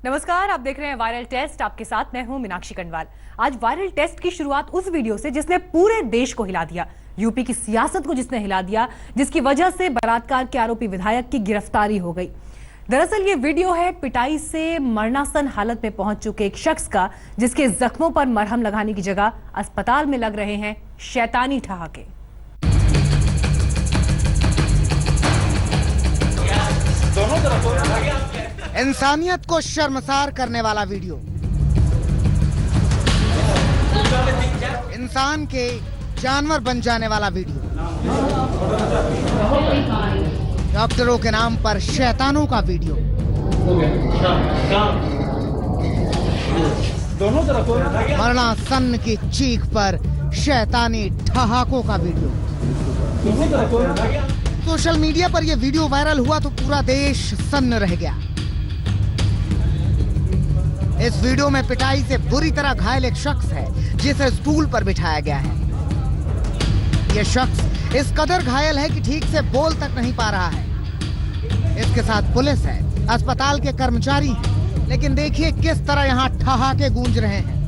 नमस्कार, आप देख रहे हैं वायरल टेस्ट। आपके साथ मैं हूं मीनाक्षी कंडवाल। आज वायरल टेस्ट की शुरुआत उस वीडियो से जिसने पूरे देश को हिला दिया, यूपी की सियासत को जिसने हिला दिया, जिसकी वजह से बलात्कार के आरोपी विधायक की गिरफ्तारी हो गई। दरअसल ये वीडियो है पिटाई से मरणासन हालत में पहुंच चुके एक शख्स का, जिसके जख्मों पर मरहम लगाने की जगह अस्पताल में लग रहे हैं शैतानी ठहाके। इंसानियत को शर्मसार करने वाला वीडियो, इंसान के जानवर बन जाने वाला वीडियो, डॉक्टरों के नाम पर शैतानों का वीडियो, मरणासन की चीख पर शैतानी ठहाकों का वीडियो। सोशल मीडिया पर यह वीडियो वायरल हुआ तो पूरा देश सन्न रह गया। इस वीडियो में पिटाई से बुरी तरह घायल एक शख्स है, जिसे स्टूल पर बिठाया गया है। यह शख्स इस कदर घायल है कि ठीक से बोल तक नहीं पा रहा है। इसके साथ पुलिस है, अस्पताल के कर्मचारी हैं, लेकिन देखिए किस तरह यहाँ ठहाके गूंज रहे हैं।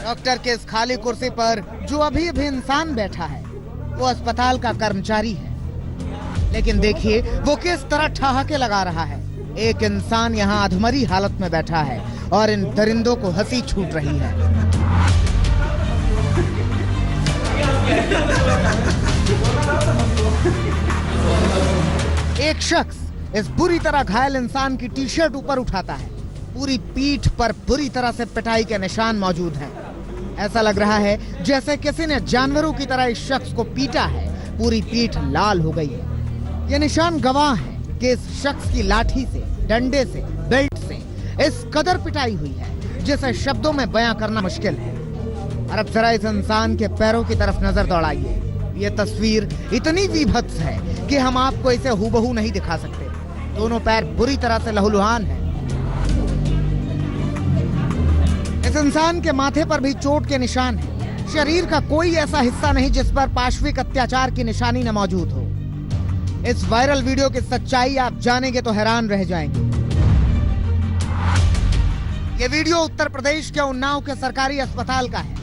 डॉक्टर के इस खाली कुर्सी पर जो अभी भी इंसान बैठा है, वो अस्पताल का कर्मचारी है, लेकिन देखिए वो किस तरह ठहाके लगा रहा है। एक इंसान यहाँ अधमरी हालत में बैठा है और इन दरिंदों को हंसी छूट रही है। एक शख्स इस बुरी तरह घायल इंसान की टी शर्ट ऊपर उठाता है। पूरी पीठ पर बुरी तरह से पिटाई के निशान मौजूद हैं। ऐसा लग रहा है जैसे किसी ने जानवरों की तरह इस शख्स को पीटा है। पूरी पीठ लाल हो गई है। ये निशान गवाह है कि इस शख्स की लाठी से, डंडे से, बेल्ट से इस कदर पिटाई हुई है जिसे शब्दों में बयां करना मुश्किल है। और अब जरा इस इंसान के पैरों की तरफ नजर दौड़ाइए। ये तस्वीर इतनी विभत्स है कि हम आपको इसे हूबहू नहीं दिखा सकते। दोनों पैर बुरी तरह से लहूलुहान हैं। इस इंसान के माथे पर भी चोट के निशान हैं। शरीर का कोई ऐसा हिस्सा नहीं जिस पर पाशविक अत्याचार की निशानी न मौजूद हो। इस वायरल वीडियो की सच्चाई आप जानेंगे तो हैरान रह जाएंगे। ये वीडियो उत्तर प्रदेश के उन्नाव के सरकारी अस्पताल का है।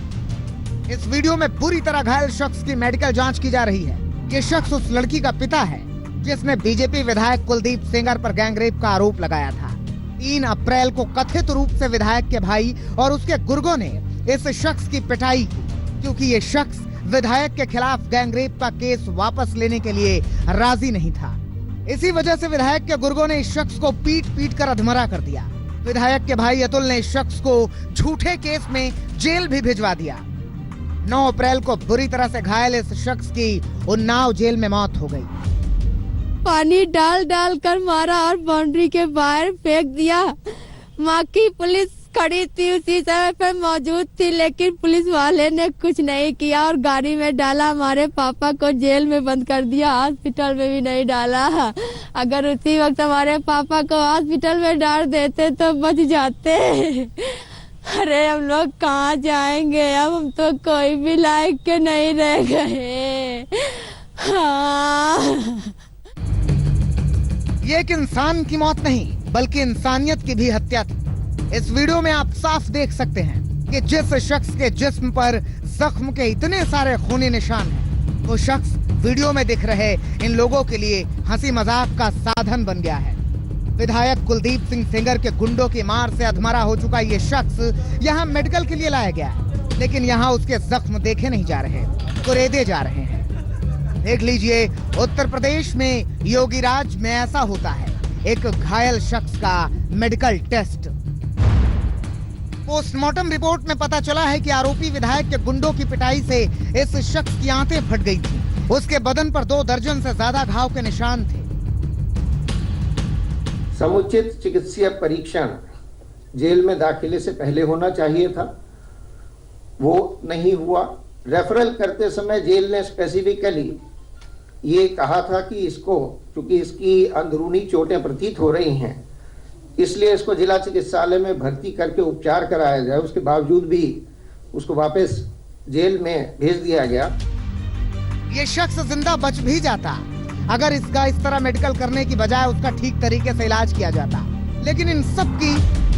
इस वीडियो में बुरी तरह घायल शख्स की मेडिकल जांच की जा रही है। ये शख्स उस लड़की का पिता है जिसने बीजेपी विधायक कुलदीप सेंगर पर गैंगरेप का आरोप लगाया था। 3 अप्रैल को कथित रूप से विधायक के भाई और उसके गुर्गों ने इस शख्स की पिटाई की, क्योंकि ये शख्स विधायक के खिलाफ गैंगरेप का केस वापस लेने के लिए राजी नहीं था। इसी वजह से विधायक के गुर्गों ने इस शख्स को पीट पीट कर अधमरा कर दिया। विधायक के भाई अतुल ने इस शख्स को झूठे केस में जेल भी भिजवा दिया। 9 अप्रैल को बुरी तरह से घायल इस शख्स की उन्नाव जेल में मौत हो गई। पानी डाल डाल कर मारा और बाउंड्री के बाहर फेंक दिया। माँ की पुलिस खड़ी थी, उसी समय पर मौजूद थी, लेकिन पुलिस वाले ने कुछ नहीं किया और गाड़ी में डाला। हमारे पापा को जेल में बंद कर दिया, हॉस्पिटल में भी नहीं डाला। अगर उसी वक्त हमारे पापा को हॉस्पिटल में डाल देते तो बच जाते। अरे हम लोग कहाँ जाएंगे अब, हम तो कोई भी लायक के नहीं रह गए। हाँ। ये एक इंसान की मौत नहीं बल्कि इंसानियत की भी हत्या थी। इस वीडियो में आप साफ देख सकते हैं कि जिस शख्स के जिस्म पर जख्म के इतने सारे खूनी निशान हैं, वो शख्स वीडियो में दिख रहे इन लोगों के लिए हंसी मजाक का साधन बन गया है। विधायक कुलदीप सिंह सेंगर के गुंडों की मार से अधमरा हो चुका ये शख्स यहाँ मेडिकल के लिए लाया गया है, लेकिन यहाँ उसके जख्म देखे नहीं जा रहे, कुरेदे जा रहे हैं। देख लीजिए, उत्तर प्रदेश में योगीराज में ऐसा होता है। एक घायल शख्स का मेडिकल टेस्ट। पोस्टमार्टम रिपोर्ट में पता चला है कि आरोपी विधायक के गुंडों की पिटाई से इस शख्स की आंतें फट गई थी। उसके बदन पर 2 दर्जन से ज्यादा घाव के निशान थे। समुचित चिकित्सीय परीक्षण जेल में दाखिले से पहले होना चाहिए था, वो नहीं हुआ। रेफरल करते समय जेल ने स्पेसिफिकली ये कहा था कि इसको, चूंकि इसकी अंदरूनी चोटें प्रतीत हो रही हैं, इसलिए इसको जिला चिकित्सालय में भर्ती करके उपचार कराया जाए। उसके बावजूद भी उसको वापस जेल में भेज दिया गया। ये शख्स जिंदा बच भी जाता अगर इसका इस तरह मेडिकल करने की बजाय उसका ठीक तरीके से इलाज किया जाता। लेकिन इन सब की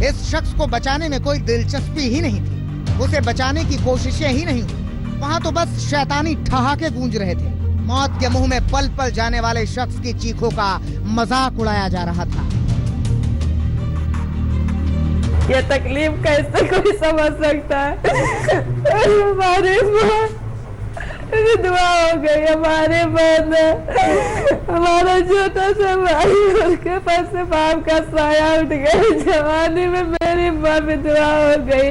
इस शख्स को बचाने में कोई दिलचस्पी ही नहीं थी, उसे बचाने की कोशिशें ही नहीं हुई। वहाँ तो बस शैतानी ठहाके गूंज रहे थे। मौत के मुंह में पल पल जाने वाले शख्स की चीखों का मजाक उड़ाया जा रहा था। ये तकलीफ कैसे कोई समझ सकता है। हमारे दुआ हो गई, हमारे बंद हमारा छोटा सा भाई, उसके पास से बाप का साया उठ गया। जवानी में मेरी माँ भी दुआ हो गई।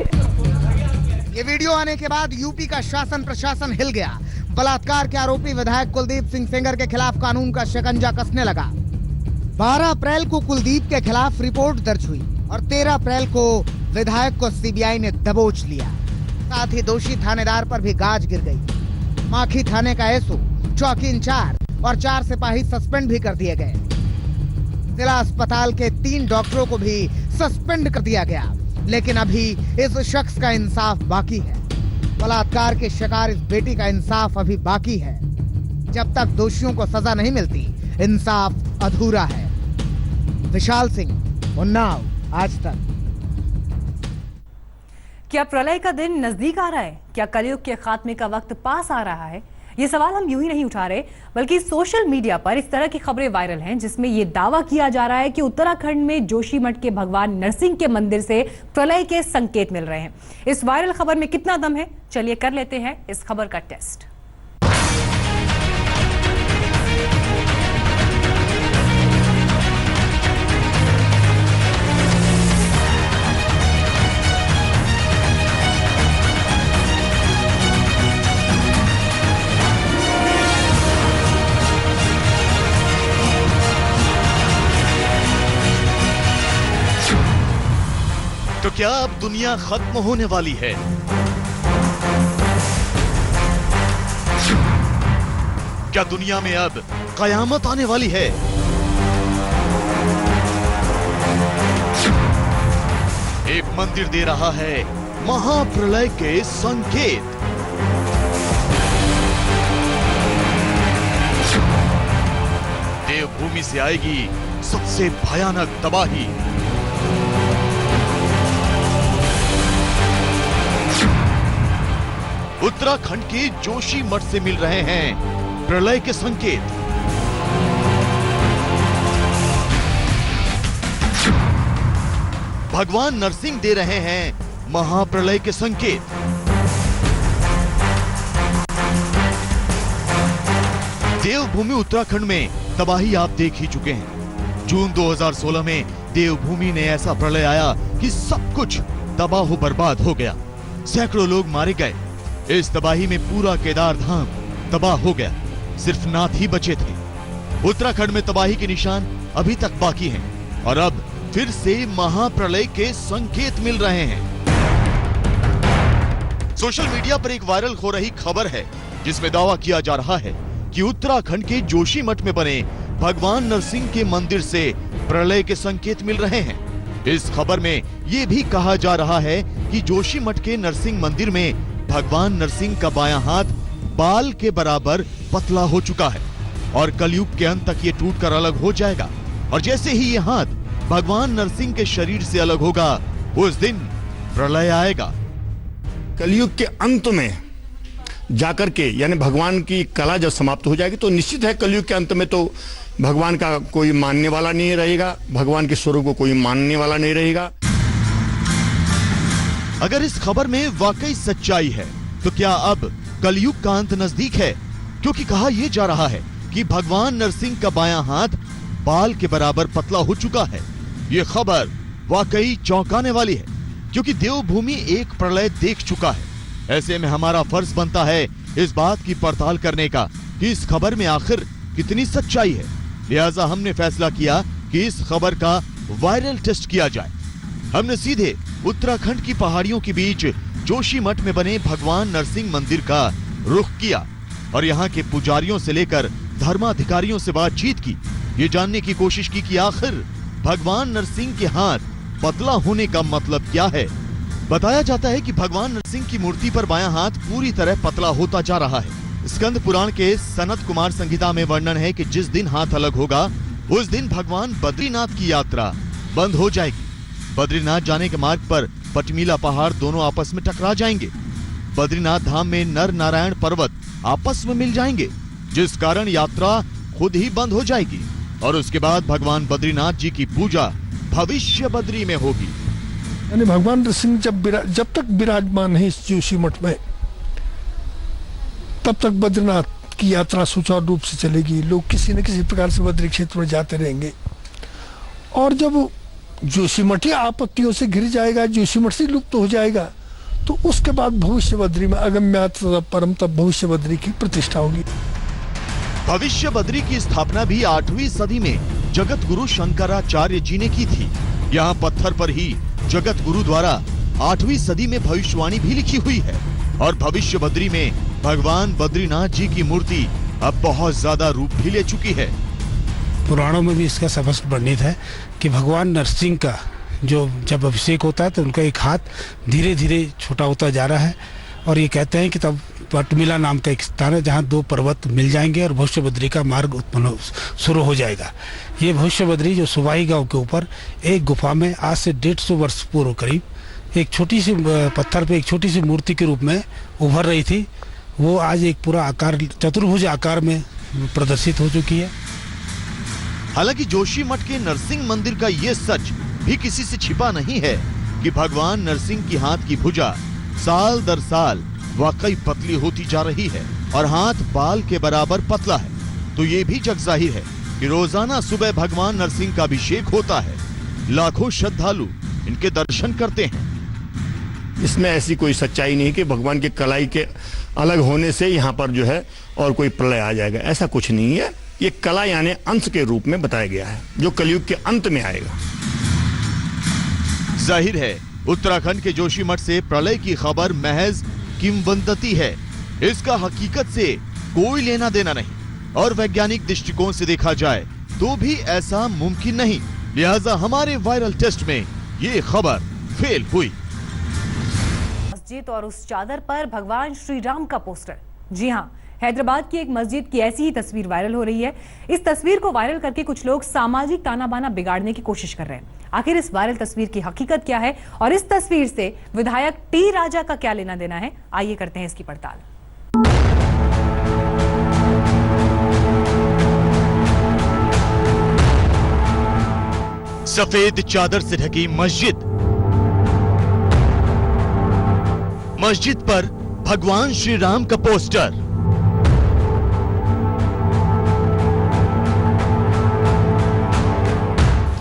ये वीडियो आने के बाद यूपी का शासन प्रशासन हिल गया। बलात्कार के आरोपी विधायक कुलदीप सिंह सेंगर के खिलाफ कानून का शिकंजा कसने लगा। 12 अप्रैल को कुलदीप के खिलाफ रिपोर्ट दर्ज हुई और 13 अप्रैल को विधायक को सीबीआई ने दबोच लिया। साथ ही दोषी थानेदार पर भी गाज गिर गई। माखी थाने का एसओ, चौकी इंचार्ज और 4 सिपाही सस्पेंड भी कर दिए गए। जिला अस्पताल के 3 डॉक्टरों को भी सस्पेंड कर दिया गया। लेकिन अभी इस शख्स का इंसाफ बाकी है। बलात्कार के शिकार इस बेटी का इंसाफ अभी बाकी है। जब तक दोषियों को सजा नहीं मिलती, इंसाफ अधूरा है। विशाल सिंह, उन्नाव, आज तक। क्या प्रलय का दिन नजदीक आ रहा है? क्या कलयुग के खात्मे का वक्त पास आ रहा है? ये सवाल हम यूं ही नहीं उठा रहे, बल्कि सोशल मीडिया पर इस तरह की खबरें वायरल हैं जिसमें ये दावा किया जा रहा है कि उत्तराखंड में जोशीमठ के भगवान नरसिंह के मंदिर से प्रलय के संकेत मिल रहे हैं। इस वायरल खबर में कितना दम है, चलिए कर लेते हैं इस खबर का टेस्ट। तो क्या अब दुनिया खत्म होने वाली है? क्या दुनिया में अब कयामत आने वाली है? एक मंदिर दे रहा है महाप्रलय के संकेत। देवभूमि से आएगी सबसे भयानक तबाही। उत्तराखंड के जोशीमठ से मिल रहे हैं प्रलय के संकेत। भगवान नरसिंह दे रहे हैं महाप्रलय के संकेत। देवभूमि उत्तराखंड में तबाही आप देख ही चुके हैं। जून 2016 में देवभूमि ने ऐसा प्रलय आया कि सब कुछ तबाह बर्बाद हो गया। सैकड़ों लोग मारे गए। इस तबाही में पूरा केदार धाम तबाह हो गया। सिर्फ नाथ ही बचे थे। उत्तराखंड में तबाही के निशान अभी तक बाकी हैं और अब फिर से महाप्रलय के संकेत मिल रहे हैं। सोशल मीडिया पर एक वायरल हो रही खबर है जिसमें दावा किया जा रहा है कि उत्तराखंड के जोशीमठ में बने भगवान नरसिंह के मंदिर से प्रलय के संकेत मिल रहे हैं। इस खबर में यह भी कहा जा रहा है कि जोशीमठ के नरसिंह मंदिर में भगवान नरसिंह का बायां हाथ बाल के बराबर पतला हो चुका है और कलयुग के अंत तक ये टूटकर अलग हो जाएगा। और जैसे ही ये हाथ भगवान नरसिंह के शरीर से अलग होगा, उस दिन प्रलय आएगा। कलयुग के अंत में जाकर के, यानी भगवान की कला जब समाप्त हो जाएगी, तो निश्चित है कलयुग के अंत में तो भगवान का कोई मानने वाला नहीं रहेगा, भगवान के स्वरूप को कोई मानने वाला नहीं रहेगा। अगर इस खबर में वाकई सच्चाई है तो क्या अब कलयुग का अंत नजदीक है? क्योंकि कहा यह जा रहा है कि भगवान नरसिंह का बायां हाथ बाल के बराबर पतला हो चुका है। यह खबर वाकई चौंकाने वाली है क्योंकि देवभूमि एक प्रलय देख चुका है। ऐसे में हमारा फर्ज बनता है इस बात की पड़ताल करने का कि इस खबर में आखिर कितनी सच्चाई है। लिहाजा हमने फैसला किया कि इस खबर का वायरल टेस्ट किया जाए। हमने सीधे उत्तराखंड की पहाड़ियों के बीच जोशीमठ में बने भगवान नरसिंह मंदिर का रुख किया और यहाँ के पुजारियों से लेकर धर्माधिकारियों से बातचीत की। ये जानने की कोशिश की कि आखिर भगवान नरसिंह के हाथ पतला होने का मतलब क्या है। बताया जाता है कि भगवान नरसिंह की मूर्ति पर बायां हाथ पूरी तरह पतला होता जा रहा है। स्कंद पुराण के सनत कुमार संहिता में वर्णन है कि जिस दिन हाथ अलग होगा उस दिन भगवान बद्रीनाथ की यात्रा बंद हो जाएगी। बद्रीनाथ जाने के मार्ग पर पटमीला पहाड़ दोनों आपस में टकरा जाएंगे। बद्रीनाथ धाम में नर नारायण पर्वत आपस में मिल जाएंगे, जिस कारण यात्रा खुद ही बंद हो जाएगी और उसके बाद भगवान बद्रीनाथ जी की पूजा भविष्य बद्री में होगी। यानी भगवान नरसिंह जब तक विराजमान है इस जोशी मठ में, तब तक बद्रीनाथ की यात्रा सुचारू रूप से चलेगी। लोग किसी न किसी प्रकार से बद्री क्षेत्र में जाते रहेंगे और जब जोशीमठ ही आपत्तियों से घिर जाएगा, जोशीमठ से लुप्त हो जाएगा, तो उसके बाद भविष्य बद्री में अगम्यात परम तब भविष्य बद्री की प्रतिष्ठा होगी। भविष्य बद्री की स्थापना भी 8वीं सदी में जगत गुरु शंकराचार्य जी ने की थी। यहाँ पत्थर पर ही जगत गुरु द्वारा 8वीं सदी में भविष्यवाणी भी लिखी हुई है और भविष्य बद्री में भगवान बद्रीनाथ जी की मूर्ति अब बहुत ज्यादा रूप भी ले चुकी है। पुराणों में भी इसका स्पष्ट वर्णित है कि भगवान नरसिंह का जब अभिषेक होता है तो उनका एक हाथ धीरे धीरे छोटा होता जा रहा है और ये कहते हैं कि तब पटमिला नाम का एक स्थान है जहाँ 2 पर्वत मिल जाएंगे और भविष्य बद्री का मार्ग उत्पन्न शुरू हो जाएगा। ये भविष्य बद्री जो सुबाही गांव के ऊपर एक गुफा में आज से 150 वर्ष पूर्व करीब एक छोटी सी पत्थर पे एक छोटी सी मूर्ति के रूप में उभर रही थी, वो आज एक पूरा आकार चतुर्भुज आकार में प्रदर्शित हो चुकी है। हालांकि जोशी मठ के नरसिंह मंदिर का ये सच भी किसी से छिपा नहीं है कि भगवान नरसिंह की हाथ की भुजा साल दर साल वाकई पतली होती जा रही है और हाथ बाल के बराबर पतला है। तो ये भी जग जाहिर है कि रोजाना सुबह भगवान नरसिंह का अभिषेक होता है। लाखों श्रद्धालु इनके दर्शन करते हैं। इसमें ऐसी कोई सच्चाई नहीं कि भगवान के कलाई के अलग होने से यहाँ पर जो है और कोई प्रलय आ जाएगा, ऐसा कुछ नहीं है। ये कला यानी अंश के रूप में बताया गया है जो कलयुग के अंत में आएगा। जाहिर है उत्तराखंड के जोशी मठ से प्रलय की खबर महज किंवदंती है। इसका हकीकत से कोई लेना देना नहीं और वैज्ञानिक दृष्टिकोण से देखा जाए तो भी ऐसा मुमकिन नहीं। लिहाजा हमारे वायरल टेस्ट में ये खबर फेल हुई। मस्जिद और उस चादर पर भगवान श्री राम का पोस्टर। जी हाँ, हैदराबाद की एक मस्जिद की ऐसी ही तस्वीर वायरल हो रही है। इस तस्वीर को वायरल करके कुछ लोग सामाजिक ताना बाना बिगाड़ने की कोशिश कर रहे हैं। आखिर इस वायरल तस्वीर की हकीकत क्या है और इस तस्वीर से विधायक टी राजा का क्या लेना देना है, आइए करते हैं इसकी पड़ताल। सफेद चादर से ढकी मस्जिद। मस्जिद पर भगवान श्री राम का पोस्टर।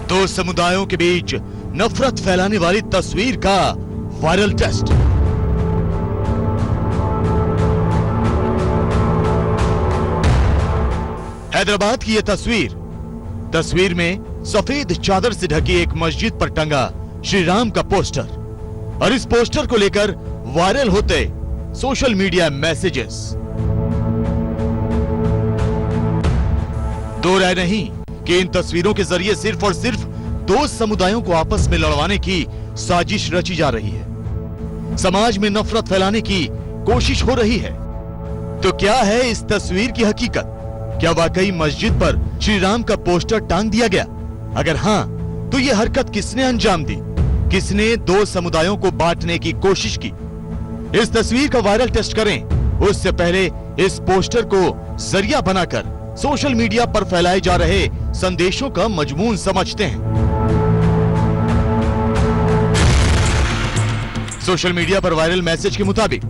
दो समुदायों के बीच नफरत फैलाने वाली तस्वीर का वायरल टेस्ट। हैदराबाद की यह तस्वीर में सफेद चादर से ढकी एक मस्जिद पर टंगा श्री राम का पोस्टर और इस पोस्टर को लेकर वायरल होते सोशल मीडिया मैसेजेस। दो राय नहीं कि इन तस्वीरों के जरिए सिर्फ और सिर्फ दो समुदायों को आपस में लड़वाने की साजिश रची जा रही है। समाज में नफरत फैलाने की कोशिश हो रही है। तो क्या है इस तस्वीर की हकीकत? क्या वाकई मस्जिद पर श्री राम का पोस्टर टांग दिया गया? अगर हाँ, तो ये हरकत किसने अंजाम दी? किसने दो समुदायों को बांटने की कोशिश की? इस तस्वीर का वायरल टेस्ट करें उससे पहले इस पोस्टर को जरिया बनाकर सोशल मीडिया पर फैलाए जा रहे संदेशों का मजमून समझते हैं। सोशल मीडिया पर वायरल मैसेज के मुताबिक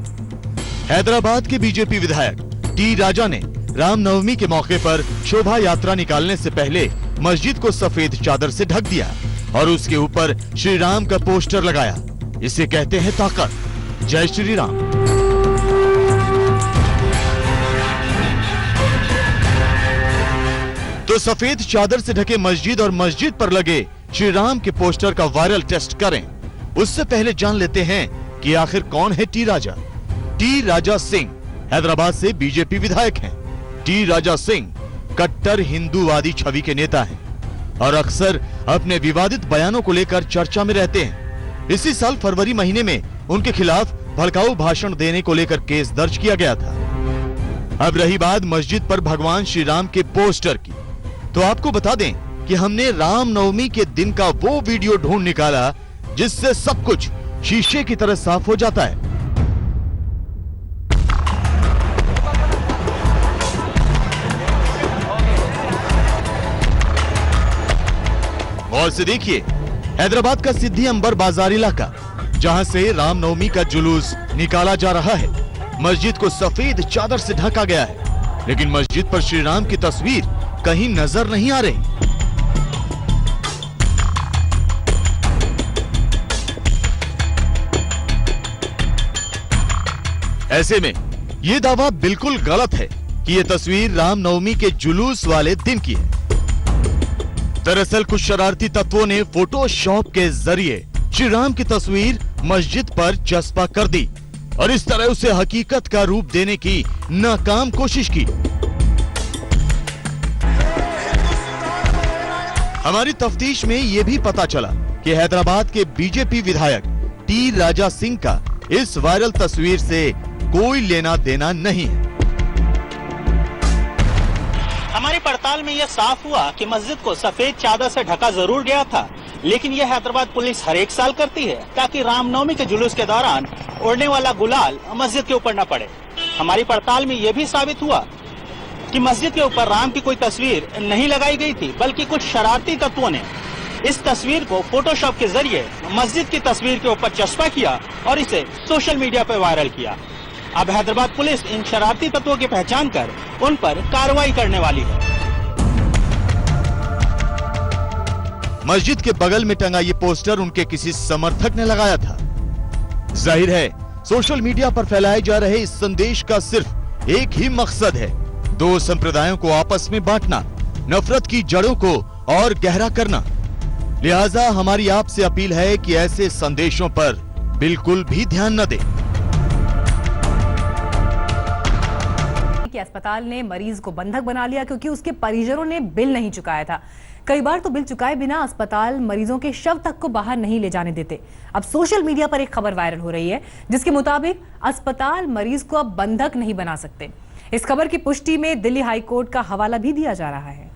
हैदराबाद के बीजेपी विधायक टी राजा ने रामनवमी के मौके पर शोभा यात्रा निकालने से पहले मस्जिद को सफेद चादर से ढक दिया और उसके ऊपर श्री राम का पोस्टर लगाया। इसे कहते हैं ताकत। जय श्री राम। तो सफेद चादर से ढके मस्जिद और मस्जिद पर लगे श्री राम के पोस्टर का वायरल टेस्ट करें। उससे पहले जान लेते हैं कि आखिर कौन है टी राजा। टी राजा सिंह हैदराबाद से बीजेपी विधायक हैं। टी राजा सिंह कट्टर हिंदूवादी छवि के नेता हैं और अक्सर अपने विवादित बयानों को लेकर चर्चा में रहते हैं। इसी साल फरवरी महीने में उनके खिलाफ भड़काऊ भाषण देने को लेकर केस दर्ज किया गया था। अब रही बात मस्जिद पर भगवान श्री राम के पोस्टर की, तो आपको बता दें कि हमने रामनवमी के दिन का वो वीडियो ढूंढ निकाला जिससे सब कुछ शीशे की तरह साफ हो जाता है। और से देखिए हैदराबाद का सिद्धि अंबर बाजार इलाका, जहां से रामनवमी का जुलूस निकाला जा रहा है। मस्जिद को सफेद चादर से ढका गया है, लेकिन मस्जिद पर श्री राम की तस्वीर कहीं नजर नहीं आ रही। ऐसे में यह दावा बिल्कुल गलत है कि यह तस्वीर रामनवमी के जुलूस वाले दिन की है। दरअसल कुछ शरारती तत्वों ने फोटोशॉप के जरिए श्री राम की तस्वीर मस्जिद पर चस्पा कर दी और इस तरह उसे हकीकत का रूप देने की नाकाम कोशिश की। हमारी तफ्तीश में यह भी पता चला कि हैदराबाद के बीजेपी विधायक टी राजा सिंह का इस वायरल तस्वीर से कोई लेना देना नहीं है। हमारी पड़ताल में यह साफ हुआ कि मस्जिद को सफेद चादर से ढका जरूर गया था, लेकिन यह हैदराबाद पुलिस हर एक साल करती है ताकि रामनवमी के जुलूस के दौरान उड़ने वाला गुलाल मस्जिद के ऊपर न पड़े। हमारी पड़ताल में यह भी साबित हुआ कि मस्जिद के ऊपर राम की कोई तस्वीर नहीं लगाई गई थी, बल्कि कुछ शरारती तत्वों ने इस तस्वीर को फोटोशॉप के जरिए मस्जिद की तस्वीर के ऊपर चस्पा किया और इसे सोशल मीडिया पर वायरल किया। अब हैदराबाद पुलिस इन शरारती तत्वों की पहचान कर उन पर कार्रवाई करने वाली है। मस्जिद के बगल में टंगा ये पोस्टर उनके किसी समर्थक ने लगाया था। जाहिर है सोशल मीडिया पर फैलाए जा रहे इस संदेश का सिर्फ एक ही मकसद है, दो संप्रदायों को आपस में बांटना, नफरत की जड़ों को और गहरा करना। लिहाजा हमारी आपसे अपील है कि ऐसे संदेशों पर बिल्कुल भी ध्यान न दें। कि अस्पताल ने मरीज को बंधक बना लिया क्योंकि उसके परिजनों ने बिल नहीं चुकाया था। कई बार तो बिल चुकाए बिना अस्पताल मरीजों के शव तक को बाहर नहीं ले जाने देते। अब सोशल मीडिया पर एक खबर वायरल हो रही है जिसके मुताबिक अस्पताल मरीज को अब बंधक नहीं बना सकते। इस खबर की पुष्टि में दिल्ली हाईकोर्ट का हवाला भी दिया जा रहा है।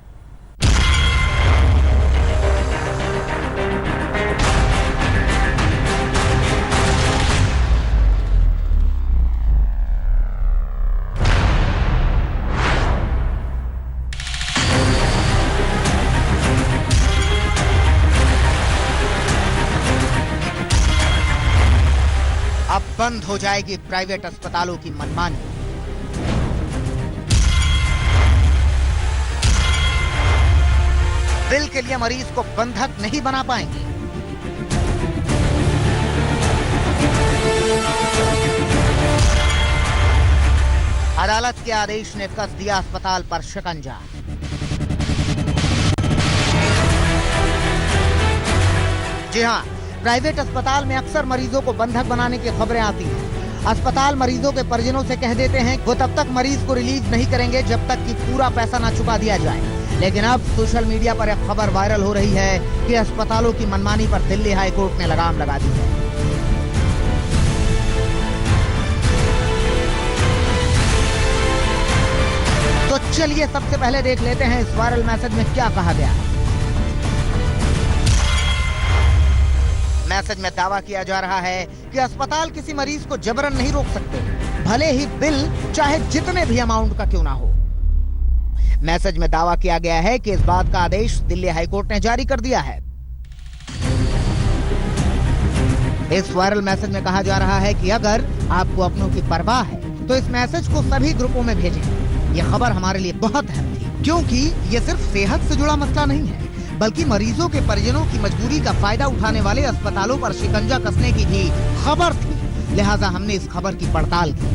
अब बंद हो जाएगी प्राइवेट अस्पतालों की मनमानी। बिल के लिए मरीज को बंधक नहीं बना पाएंगे। अदालत के आदेश ने कस दिया अस्पताल पर शिकंजा। जी हां, प्राइवेट अस्पताल में अक्सर मरीजों को बंधक बनाने की खबरें आती हैं। अस्पताल मरीजों के परिजनों से कह देते हैं वो तब तक मरीज को रिलीज नहीं करेंगे जब तक कि पूरा पैसा ना चुका दिया जाए। लेकिन अब सोशल मीडिया पर एक खबर वायरल हो रही है कि अस्पतालों की मनमानी पर दिल्ली हाईकोर्ट ने लगाम लगा दी है। तो चलिए सबसे पहले देख लेते हैं इस वायरल मैसेज में क्या कहा गया। मैसेज में दावा किया जा रहा है कि अस्पताल किसी मरीज को जबरन नहीं रोक सकते, भले ही बिल चाहे जितने भी अमाउंट का क्यों ना हो। मैसेज में दावा किया गया है कि इस बात का आदेश दिल्ली हाईकोर्ट ने जारी कर दिया है। इस वायरल मैसेज में कहा जा रहा है कि अगर आपको अपनों की परवाह है तो इस मैसेज को सभी ग्रुपों में भेजें। यह खबर हमारे लिए बहुत अहम थी क्योंकि यह सिर्फ सेहत से जुड़ा मसला नहीं है, बल्कि मरीजों के परिजनों की मजबूरी का फायदा उठाने वाले अस्पतालों पर शिकंजा कसने की भी खबर थी। लिहाजा हमने इस खबर की पड़ताल की।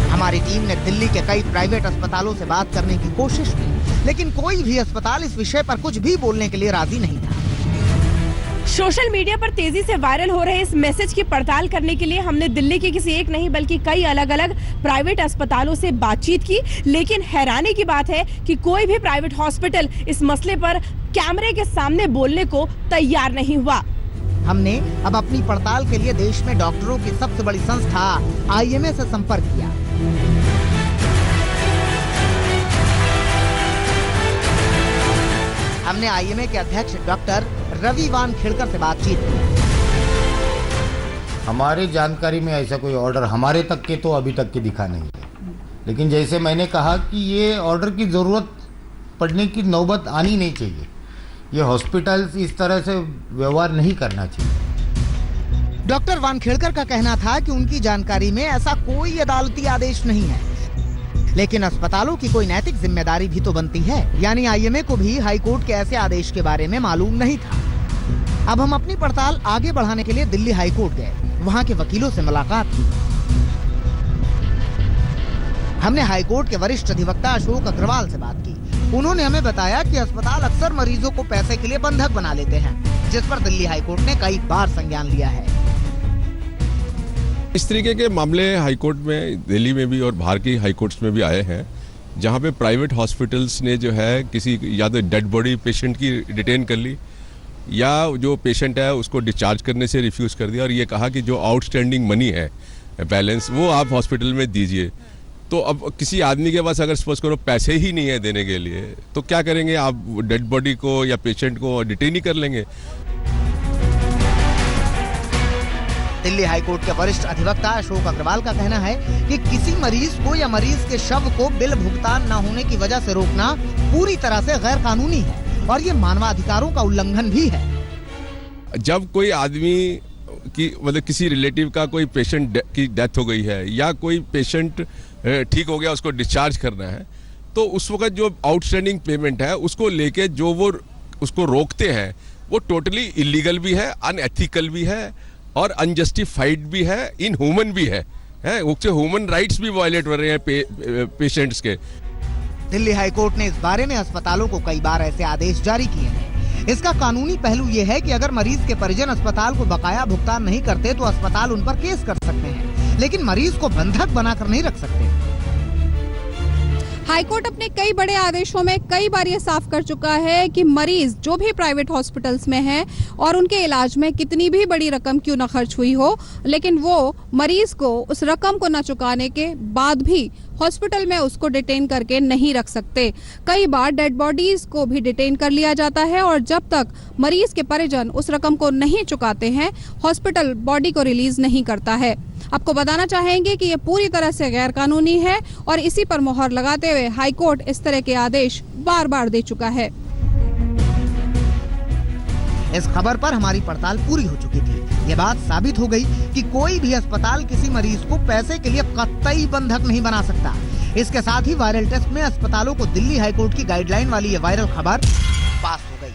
हमारी टीम ने दिल्ली के कई प्राइवेट अस्पतालों से बात करने की कोशिश की, लेकिन कोई भी अस्पताल इस विषय पर कुछ भी बोलने के लिए राजी नहीं था। सोशल मीडिया पर तेजी से वायरल हो रहे इस मैसेज की पड़ताल करने के लिए हमने दिल्ली के किसी एक नहीं बल्कि कई अलग अलग प्राइवेट अस्पतालों से बातचीत की, लेकिन हैरानी की बात है कि कोई भी प्राइवेट हॉस्पिटल इस मसले पर कैमरे के सामने बोलने को तैयार नहीं हुआ। हमने अब अपनी पड़ताल के लिए देश में डॉक्टरों की सबसे बड़ी संस्था IMA से संपर्क किया। हमने IMA के अध्यक्ष डॉक्टर रवि वानखेड़कर से बातचीत की। हमारे जानकारी में ऐसा कोई ऑर्डर हमारे तक के तो अभी तक के दिखा नहीं है, लेकिन जैसे मैंने कहा कि ये ऑर्डर की ज़रूरत पड़ने की नौबत आनी नहीं चाहिए। ये हॉस्पिटल्स इस तरह से व्यवहार नहीं करना चाहिए। डॉक्टर वानखेड़कर का कहना था कि उनकी जानकारी में ऐसा कोई अदालती आदेश नहीं है, लेकिन अस्पतालों की कोई नैतिक जिम्मेदारी भी तो बनती है। यानी IMA को भी हाईकोर्ट के ऐसे आदेश के बारे में मालूम नहीं था। अब हम अपनी पड़ताल आगे बढ़ाने के लिए दिल्ली हाईकोर्ट गए, वहाँ के वकीलों से मुलाकात की। हमने हाईकोर्ट के वरिष्ठ अधिवक्ता अशोक अग्रवाल से बात की। उन्होंने हमें बताया कि अस्पताल अक्सर मरीजों को पैसे के लिए बंधक बना लेते हैं, जिस पर दिल्ली हाईकोर्ट ने कई बार संज्ञान लिया है। इस तरीके के मामले हाईकोर्ट में, दिल्ली में भी और बाहर की हाईकोर्ट्स में भी आए हैं, जहां पे प्राइवेट हॉस्पिटल्स ने जो है किसी या तो डेड बॉडी पेशेंट की डिटेन कर ली या जो पेशेंट है उसको डिस्चार्ज करने से रिफ्यूज़ कर दिया और ये कहा कि जो आउटस्टैंडिंग मनी है बैलेंस वो आप हॉस्पिटल में दीजिए। तो अब किसी आदमी के पास अगर सपोज करो पैसे ही नहीं है देने के लिए तो क्या करेंगे, आप डेड बॉडी को या पेशेंट को डिटेन ही कर लेंगे। दिल्ली हाईकोर्ट के वरिष्ठ अधिवक्ता अशोक अग्रवाल का कहना है कि किसी मरीज को या मरीज के शव को बिल भुगतान न होने की वजह से रोकना पूरी तरह से गैर कानूनी है और ये मानवाधिकारों का उल्लंघन भी है। जब कोई आदमी की मतलब किसी रिलेटिव का कोई पेशेंट की डेथ हो गई है या कोई पेशेंट ठीक हो गया उसको डिस्चार्ज करना है, तो उस वक्त जो आउटस्टैंडिंग पेमेंट है उसको लेके जो वो उसको रोकते हैं वो टोटली इलीगल भी है, अनएथिकल भी है और अनजस्टिफाइड भी है, इनह्यूमन भी है, उससे ह्यूमन राइट्स भी वायलेट हो रहे हैं पेशेंट्स के। दिल्ली हाईकोर्ट ने इस बारे में अस्पतालों को कई बार ऐसे आदेश जारी किए हैं। इसका कानूनी पहलू ये है कि अगर मरीज के परिजन अस्पताल को बकाया भुगतान नहीं करते तो अस्पताल उन पर केस कर सकते हैं, लेकिन मरीज को बंधक बनाकर नहीं रख सकते। हाईकोर्ट अपने कई बड़े आदेशों में कई बार ये साफ कर चुका है कि मरीज जो भी प्राइवेट हॉस्पिटल्स में हैं और उनके इलाज में कितनी भी बड़ी रकम क्यों न खर्च हुई हो, लेकिन वो मरीज को उस रकम को न चुकाने के बाद भी हॉस्पिटल में उसको डिटेन करके नहीं रख सकते। कई बार डेड बॉडीज को भी डिटेन कर लिया जाता है और जब तक मरीज के परिजन उस रकम को नहीं चुकाते हैं, हॉस्पिटल बॉडी को रिलीज नहीं करता है। आपको बताना चाहेंगे कि ये पूरी तरह से गैर कानूनी है और इसी पर मोहर लगाते हुए हाईकोर्ट इस तरह के आदेश बार बार दे चुका है। इस खबर पर हमारी पड़ताल पूरी हो चुकी थी। ये बात साबित हो गई कि कोई भी अस्पताल किसी मरीज को पैसे के लिए कतई बंधक नहीं बना सकता। इसके साथ ही वायरल टेस्ट में अस्पतालों को दिल्ली हाईकोर्ट की गाइडलाइन वाली ये वायरल खबर पास हो गई।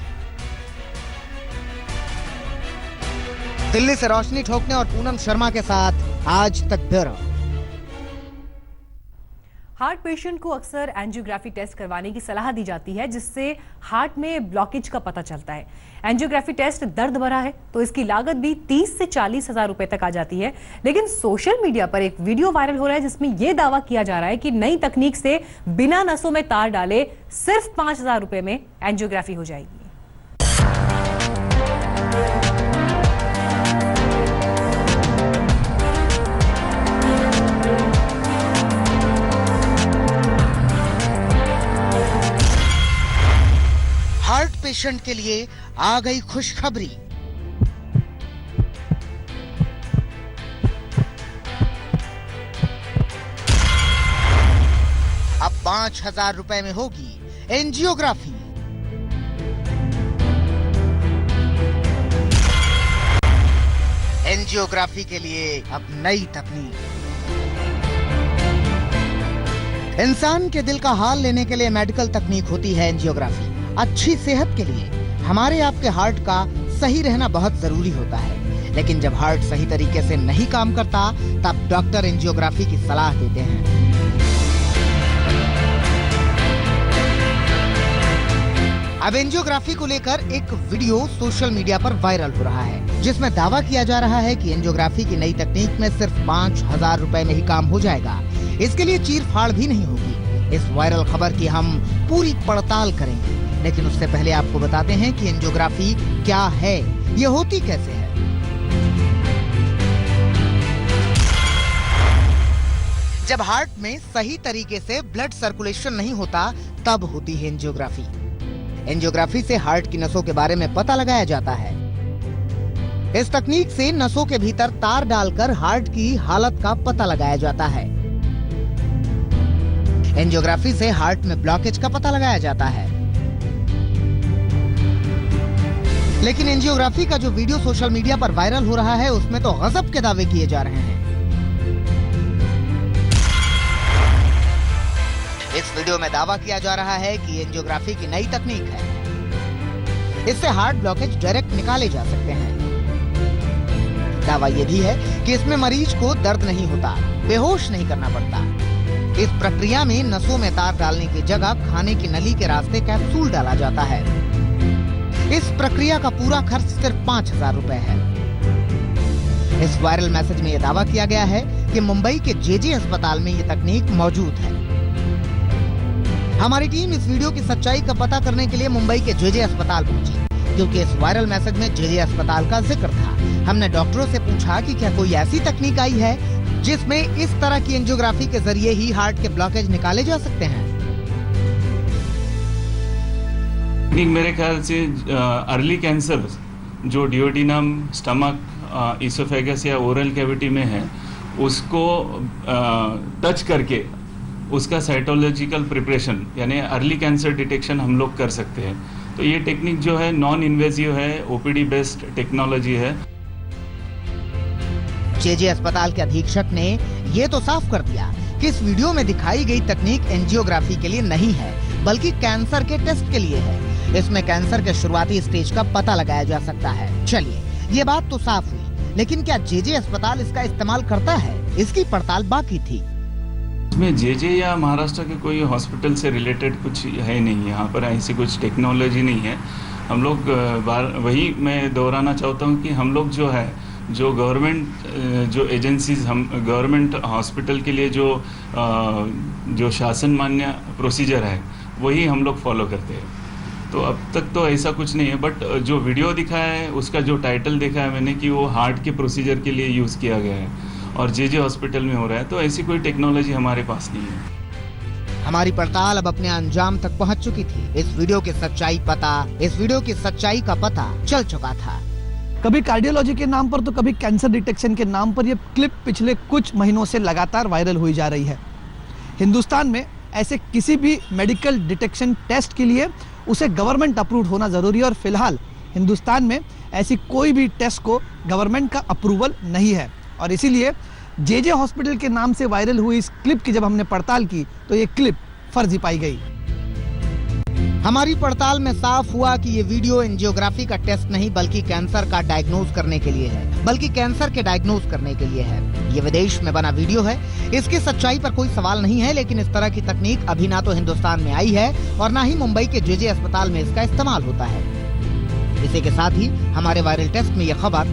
दिल्ली से रोशनी ठोकने और पूनम शर्मा के साथ आज तक ब्यूरो। हार्ट पेशेंट को अक्सर एंजियोग्राफी टेस्ट करवाने की सलाह दी जाती है, जिससे हार्ट में ब्लॉकेज का पता चलता है। एंजियोग्राफी टेस्ट दर्द भरा है तो इसकी लागत भी 30 से 40 हजार रुपए तक आ जाती है। लेकिन सोशल मीडिया पर एक वीडियो वायरल हो रहा है जिसमें यह दावा किया जा रहा है कि नई तकनीक से बिना नसों में तार डाले सिर्फ 5,000 रुपए में एंजियोग्राफी हो जाएगी। हार्ट पेशेंट के लिए आ गई खुशखबरी। अब 5,000 रुपए में होगी एंजियोग्राफी। एंजियोग्राफी के लिए अब नई तकनीक। इंसान के दिल का हाल लेने के लिए मेडिकल तकनीक होती है एंजियोग्राफी। अच्छी सेहत के लिए हमारे आपके हार्ट का सही रहना बहुत जरूरी होता है, लेकिन जब हार्ट सही तरीके से नहीं काम करता तब डॉक्टर एंजियोग्राफी की सलाह देते हैं। अब एंजियोग्राफी को लेकर एक वीडियो सोशल मीडिया पर वायरल हो रहा है, जिसमें दावा किया जा रहा है कि एंजियोग्राफी की नई तकनीक में सिर्फ 5,000 रुपए में ही काम हो जाएगा। इसके लिए चीर फाड़ भी नहीं होगी। इस वायरल खबर की हम पूरी पड़ताल करेंगे, लेकिन उससे पहले आपको बताते हैं कि एंजियोग्राफी क्या है, ये होती कैसे है। जब हार्ट में सही तरीके से ब्लड सर्कुलेशन नहीं होता तब होती है एंजियोग्राफी। एंजियोग्राफी से हार्ट की नसों के बारे में पता लगाया जाता है। इस तकनीक से नसों के भीतर तार डालकर हार्ट की हालत का पता लगाया जाता है। एंजियोग्राफी से हार्ट में ब्लॉकेज का पता लगाया जाता है। लेकिन एंजियोग्राफी का जो वीडियो सोशल मीडिया पर वायरल हो रहा है उसमें तो गजब के दावे किए जा रहे हैं। इस वीडियो में दावा किया जा रहा है कि एंजियोग्राफी की नई तकनीक है। इससे हार्ट ब्लॉकेज डायरेक्ट निकाले जा सकते हैं। दावा यह भी है कि इसमें मरीज को दर्द नहीं होता, बेहोश नहीं करना पड़ता। इस प्रक्रिया में नसों में तार डालने की जगह खाने की नली के रास्ते कैप्सूल डाला जाता है। इस प्रक्रिया का पूरा खर्च सिर्फ 5,000 रुपए है। इस वायरल मैसेज में यह दावा किया गया है कि मुंबई के जेजे अस्पताल में यह तकनीक मौजूद है। हमारी टीम इस वीडियो की सच्चाई का पता करने के लिए मुंबई के जेजे अस्पताल पहुंची, क्योंकि इस वायरल मैसेज में जेजे अस्पताल का जिक्र था। हमने डॉक्टरों से पूछा कि क्या कोई ऐसी तकनीक आई है जिसमें इस तरह की एंजियोग्राफी के जरिए ही हार्ट के ब्लॉकेज निकाले जा सकते हैं। मेरे ख्याल से अर्ली कैंसर जो डिओडिनम, स्टमक, इसोफेगस या ओरल कैविटी में है उसको टच करके उसका साइटोलॉजिकल प्रिपरेशन यानी अर्ली कैंसर डिटेक्शन हम लोग कर सकते हैं। तो ये टेक्निक जो है नॉन इन्वेजिव है, ओपीडी बेस्ड टेक्नोलॉजी है। जेजे अस्पताल के अधीक्षक ने ये तो साफ कर दिया कि इस वीडियो में दिखाई गई तकनीक एंजियोग्राफी के लिए नहीं है, बल्कि कैंसर के टेस्ट के लिए है। इसमें कैंसर के शुरुआती स्टेज का पता लगाया जा सकता है। चलिए, ये बात तो साफ हुई, लेकिन क्या जेजे अस्पताल इसका इस्तेमाल करता है? इसकी पड़ताल बाकी थी। इसमें जेजे या महाराष्ट्र के कोई हॉस्पिटल से रिलेटेड कुछ है नहीं, यहाँ पर ऐसी कुछ टेक्नोलॉजी नहीं है। हम लोग वही मैं दोहराना चाहता हूँ कि हम लोग जो है जो गवर्नमेंट जो एजेंसीज हम गवर्नमेंट हॉस्पिटल के लिए जो शासन मान्य प्रोसीजर है वही हम लोग फॉलो करते हैं। तो अब तक तो ऐसा कुछ नहीं है, बट जो वीडियो दिखाया है उसका जो टाइटल देखा है मैंने कि वो हार्ट के प्रोसीजर के लिए यूज़ किया गया है और जेजे हॉस्पिटल में हो रहा है, तो ऐसी कोई टेक्नोलॉजी हमारे पास नहीं है। हमारी पड़ताल अब अपने अंजाम तक पहुंच चुकी थी। इस वीडियो की सच्चाई का पता चल चुका था। कभी कार्डियोलॉजी के नाम पर तो कभी कैंसर डिटेक्शन के नाम पर यह क्लिप पिछले कुछ महीनों से लगातार वायरल हुई जा रही है। हिंदुस्तान में ऐसे किसी भी मेडिकल डिटेक्शन टेस्ट के लिए उसे गवर्नमेंट अप्रूव होना जरूरी है और फिलहाल हिंदुस्तान में ऐसी कोई भी टेस्ट को गवर्नमेंट का अप्रूवल नहीं है और इसीलिए जेजे हॉस्पिटल के नाम से वायरल हुई इस क्लिप की जब हमने पड़ताल की तो ये क्लिप फर्जी पाई गई। हमारी पड़ताल में साफ हुआ कि ये वीडियो एंजियोग्राफी का टेस्ट नहीं बल्कि कैंसर का डायग्नोज करने के लिए है। ये विदेश में बना वीडियो है। इसकी सच्चाई पर कोई सवाल नहीं है, लेकिन इस तरह की तकनीक अभी ना तो हिंदुस्तान में आई है और ना ही मुंबई के जेजे अस्पताल में इसका इस्तेमाल होता है। इसी के साथ ही हमारे वायरल टेस्ट में यह खबर।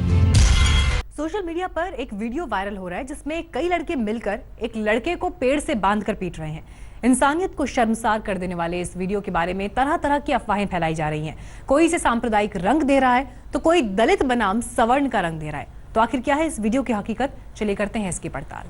सोशल मीडिया पर एक वीडियो वायरल हो रहा है जिसमें कई लड़के मिलकर एक लड़के को पेड़ से बांधकर पीट रहे हैं। इंसानियत को शर्मसार कर देने वाले इस वीडियो के बारे में तरह तरह की अफवाहें फैलाई जा रही हैं। कोई इसे सांप्रदायिक रंग दे रहा है तो कोई दलित बनाम सवर्ण का रंग दे रहा है। तो आखिर क्या है इस वीडियो की हकीकत? चलिए करते हैं इसकी पड़ताल।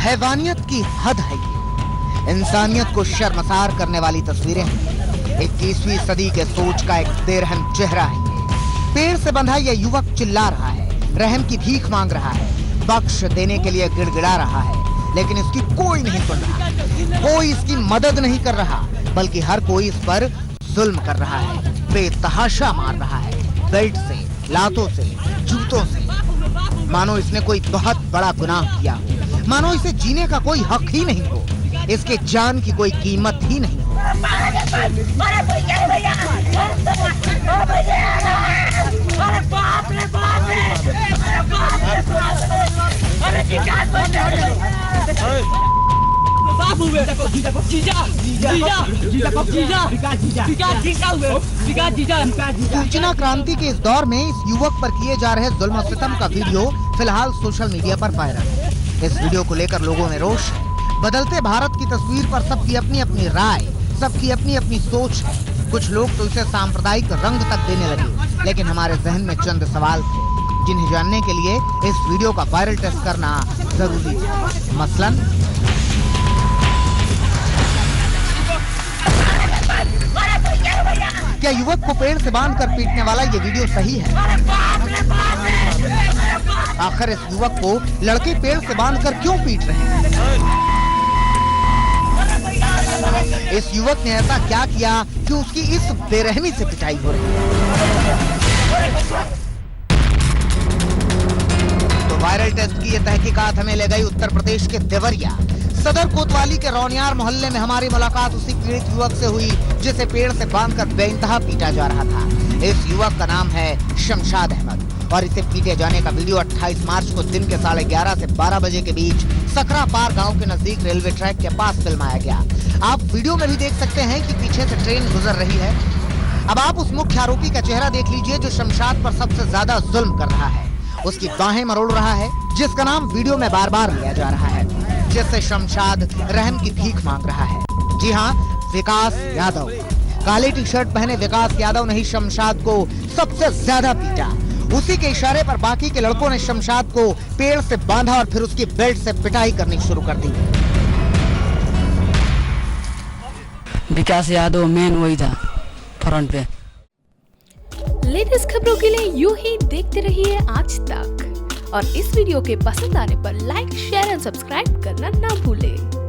हैवानियत की हद है ये। इंसानियत को शर्मसार करने वाली तस्वीरें हैं। 21वीं सदी के सोच का एक बेरहम चेहरा है ये। पेड़ से बंधा यह युवक चिल्ला रहा है, रहम की भीख मांग रहा है, बख्श देने के लिए गिड़गिड़ा रहा है, लेकिन इसकी कोई नहीं सुन रहा, कोई इसकी मदद नहीं कर रहा, बल्कि हर कोई इस पर जुल्म कर रहा है, बेतहाशा मार रहा है, बेल्ट से, लातों से, जूतों से, मानो इसने कोई बहुत बड़ा गुनाह किया हो, मानो इसे जीने का कोई हक ही नहीं हो, इसके जान की कोई कीमत ही नहीं हो। सूचना क्रांति के इस दौर में इस युवक पर किए जा रहे जुल्म और सितम का वीडियो फिलहाल सोशल मीडिया पर वायरल है। इस वीडियो को लेकर लोगों में रोष है। बदलते भारत की तस्वीर पर सबकी अपनी अपनी राय, सबकी अपनी अपनी सोच है। कुछ लोग तो इसे सांप्रदायिक रंग तक देने लगे, लेकिन हमारे जहन में चंद सवाल थे जिन्हें जानने के लिए इस वीडियो का वायरल टेस्ट करना जरूरी है। मसलन क्या युवक को पेड़ से बांधकर पीटने वाला ये वीडियो सही है? आखिर इस युवक को लड़के पेड़ से बांधकर क्यों पीट रहे हैं? इस युवक ने ऐसा क्या किया कि उसकी इस बेरहमी से पिटाई हो रही है? तो वायरल टेस्ट की ये तहकीकात हमें ले गई उत्तर प्रदेश के देवरिया। सदर कोतवाली के रौनियार मोहल्ले में हमारी मुलाकात उसी पीड़ित युवक से हुई जिसे पेड़ से बांधकर बेइंतहा पीटा जा रहा था। इस युवक का नाम है शमशाद अहमद और इसे पीटे जाने का वीडियो 28 मार्च को दिन के 11:30 से 12 बजे के बीच सकरा पार गांव के नजदीक रेलवे ट्रैक के पास फिल्माया गया। आप वीडियो में भी देख सकते हैं कि पीछे से ट्रेन गुजर रही है। अब आप उस मुख्य आरोपी का चेहरा देख लीजिए जो शमशाद पर सबसे ज्यादा जुल्म कर रहा है। उसकी बाहें मरोड़ रहा है, जिसका नाम वीडियो में बार बार लिया जा रहा है, जिससे शमशाद रहम की भीख मांग रहा है। जी हाँ, विकास यादव। काली टी शर्ट पहने विकास यादव ने ही शमशाद को सबसे ज्यादा पीटा। उसी के इशारे पर बाकी के लड़कों ने शमशाद को पेड़ से बांधा और फिर उसकी बेल्ट से पिटाई करनी शुरू कर दी। विकास यादव मेन वही था फ्रंट पे। लेटेस्ट खबरों के लिए यूं ही देखते रहिए आज तक और इस वीडियो के पसंद आने पर लाइक, शेयर एंड सब्सक्राइब करना ना भूलें।